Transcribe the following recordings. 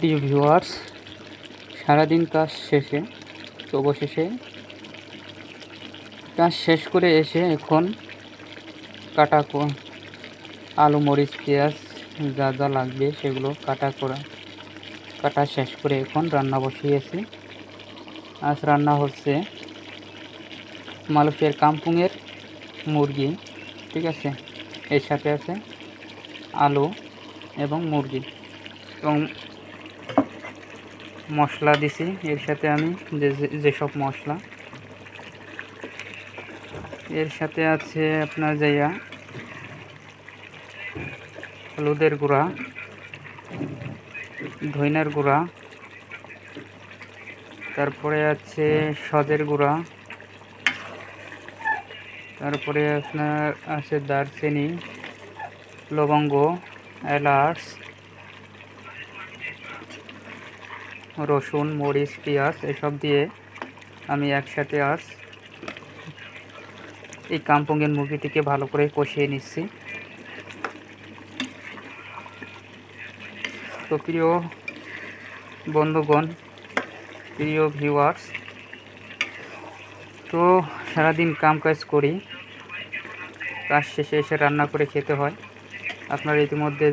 প্রিয় ভিউয়ার্স, সারাদিন কাজ শেষে অবশেষে কাজ শেষ করে এসে এখন আলু, মরিচ, পেঁয়াজ যা যা লাগবে সেগুলো কাটা শেষ করে এখন রান্না বসিয়েছি। আজ রান্না হচ্ছে মালয়েশিয়ার কাম্পুংয়ের মুরগি, ঠিক আছে। এর সাথে আছে আলু এবং মুরগি এবং মশলা দিছি এর সাথে আমি যেসব মশলা এর সাথে আছে আপনার যাইয়া হলুদের গুঁড়া, ধইনার গুঁড়া, তারপরে আছে সদের গুঁড়া, তারপরে আপনার আছে দারচিনি, লবঙ্গ, এলাচ, রসুন, মরিচ, পেঁয়াজ এসব দিয়ে আমি একসাথে আজ এই কাম্পুংয়ের মুরগিটিকে ভালো করে কষিয়ে নিচ্ছি। তো প্রিয় বন্ধুগণ, প্রিয় ভিউয়ার্স, তো সারাদিন কাজ করি, কাজ শেষে এসে রান্না করে খেতে হয়। আপনারা ইতিমধ্যে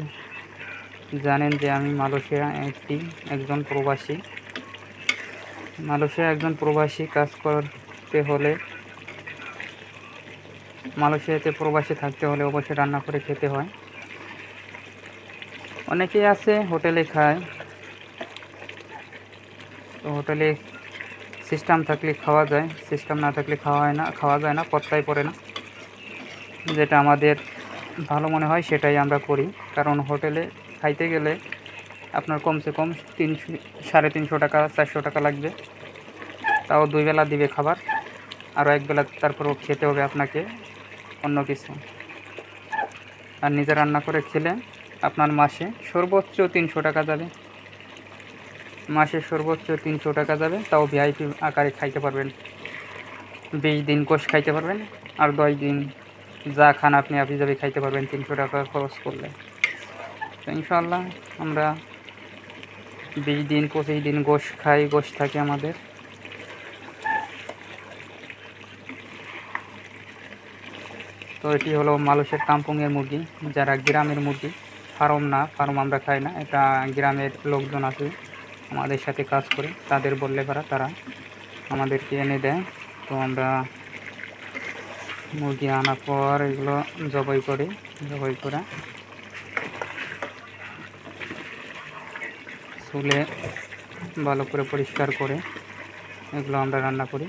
জানেন যে আমি মালয়েশিয়া একজন প্রবাসী। কাজ করতে হলে, মালয়েশিয়াতে প্রবাসী থাকতে হলে অবশ্যই রান্না করে খেতে হয়। অনেকেই আছে হোটেলে খায়, তো হোটেলে সিস্টেম থাকলে খাওয়া যায়, সিস্টেম না থাকলে খাওয়া যায় না, পত্তায় পড়ে না। যেটা আমাদের ভালো মনে হয় সেটাই আমরা করি, কারণ হোটেলে খাইতে গেলে আপনার কমসে কম 300-350 টাকা 400 টাকা লাগবে, তাও 2 বেলা দিবে খাবার, আরও 1 বেলা তারপরও খেতে হবে আপনাকে অন্য কিছু। আর নিজে রান্না করে খেলে আপনার মাসে সর্বোচ্চ 300 টাকা যাবে, তাও ভিআইপি আকারে খাইতে পারবেন। 20 দিন গোশ খাইতে পারবেন, আর 10 দিন যা খান আপনি যাবে খাইতে পারবেন 300 টাকা খরচ করলে। তো ইনশাআল্লাহ আমরা 20 দিন 25 দিন গোশ খাই, গোশ থাকে আমাদের। তো এটি হলো মালয়েশিয়ার কাম্পুংয়ের মুরগি, যারা গ্রামের মুরগি, ফার্ম আমরা খাই না, এটা গ্রামের লোকজন আছে আমাদের সাথে কাজ করে, তাদের বললে তারা আমাদেরকে এনে দেয়। তো আমরা মুরগি আনার পর এগুলো জবাই করে চুলে ভালো করে পরিষ্কার করে এগুলো আমরা রান্না করি।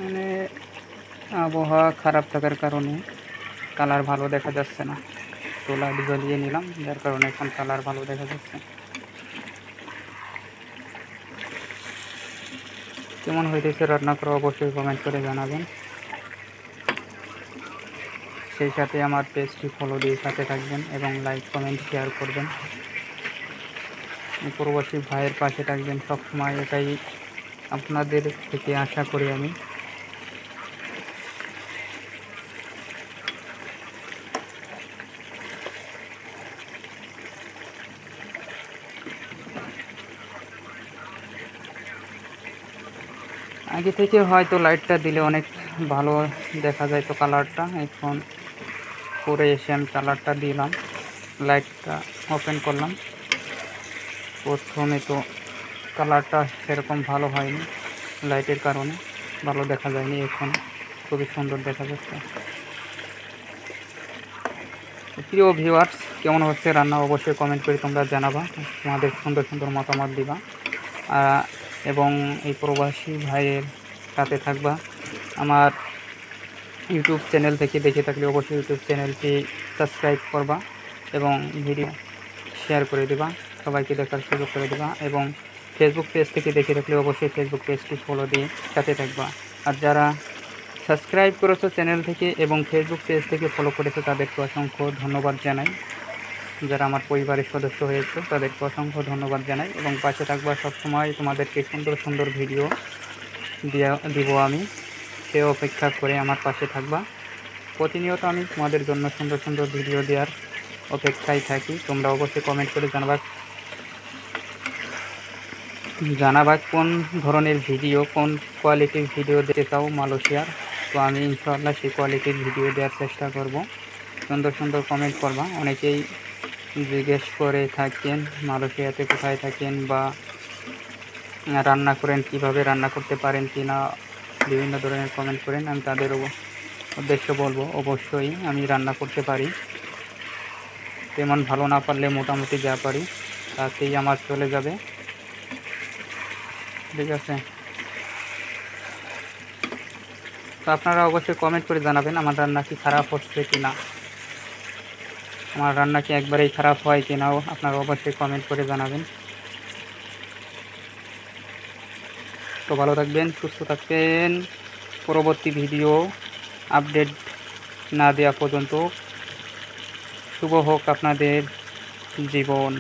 মানে আবহাওয়া খারাপ থাকার কারণে কালার ভালো দেখা যাচ্ছে না, তো লাইট জ্বলিয়ে নিলাম, যার কারণে এখন কালার ভালো দেখা যাচ্ছে। কেমন হইতেছে রান্না করা অবশ্যই কমেন্ট করে জানাবেন। সেই সাথে আমার পেজটি ফলো দিয়ে সাথে থাকবেন এবং লাইক, কমেন্ট, শেয়ার করবেন। প্রবাসী ভাইয়ের পাশে থাকবেন সবসময়, এটাই আপনাদের থেকে আশা করি আমি। আগে থেকে হয়তো লাইটটা দিলে অনেক ভালো দেখা যায়, তো কালারটা এখন পরে এসে আমি কালারটা দিলাম, লাইটটা ওপেন করলাম। প্রথমে তো কালারটা সেরকম ভালো হয়নি, লাইটের কারণে ভালো দেখা যায়নি, এখন খুবই সুন্দর দেখা যাচ্ছে। প্রিয় ভিউয়ার্স, কেমন হচ্ছে রান্না অবশ্যই কমেন্ট করে তোমরা জানাবা, তোমাদের সুন্দর সুন্দর মতামত দিবা, এবং এই প্রবাসী ভাইয়ের সাথে থাকবা। আমার ইউটিউব চ্যানেল থেকে দেখে থাকলে অবশ্যই ইউটিউব চ্যানেলটি সাবস্ক্রাইব করবা এবং ভিডিও শেয়ার করে দেবা, সবাইকে দেখার সুযোগ করে দেবা। এবং ফেসবুক পেজ থেকে দেখে থাকলে অবশ্যই ফেসবুক পেজটি ফলো দিয়ে সাথে থাকবা। আর যারা সাবস্ক্রাইব করেছো চ্যানেল থেকে এবং ফেসবুক পেজ থেকে ফলো করেছো তাদেরকে অসংখ্য ধন্যবাদ জানাই। যারা আমার পরিবারের সদস্য হয়েছে তাদেরকে অসংখ্য ধন্যবাদ জানাই এবং পাশে থাকবা সবসময়, তোমাদেরকে সুন্দর সুন্দর ভিডিও দিব আমি, সে অপেক্ষা করে আমার পাশে থাকবা। প্রতিনিয়ত আমি তোমাদের জন্য সুন্দর সুন্দর ভিডিও দেওয়ার অপেক্ষায় থাকি। তোমরা অবশ্যই কমেন্ট করে জানাবা কোন ধরনের ভিডিও, কোন কোয়ালিটির ভিডিও দেখতে চাও মালয়েশিয়ার। তো আমি ইনশাআল্লাহ সেই কোয়ালিটির ভিডিও দেওয়ার চেষ্টা করব। সুন্দর সুন্দর কমেন্ট করবা। অনেকেই জিজ্ঞেস করে থাকেন মালয়েশিয়াতে কোথায় থাকেন বা রান্না করেন, কিভাবে রান্না করতে পারেন কি না, বিভিন্ন ধরনের কমেন্ট করেন। আমি তাদের উদ্দেশ্য বলবো, অবশ্যই আমি রান্না করতে পারি। তেমন ভালো না পারলে মোটামুটি যা পারি তাতেই আমার চলে যাবে, ঠিক আছে। তো আপনারা অবশ্যই কমেন্ট করে জানাবেন আমার রান্না কি খারাপ হচ্ছে কি না, আমার রান্না কি একবারেই খারাপ হয় কি নাও আপনারা অবশ্যই কমেন্ট করে জানাবেন। তো ভালো থাকবেন, সুস্থ থাকবেন। পরবর্তী ভিডিও আপডেট না দেওয়া পর্যন্ত শুভ হোক আপনাদের জীবন।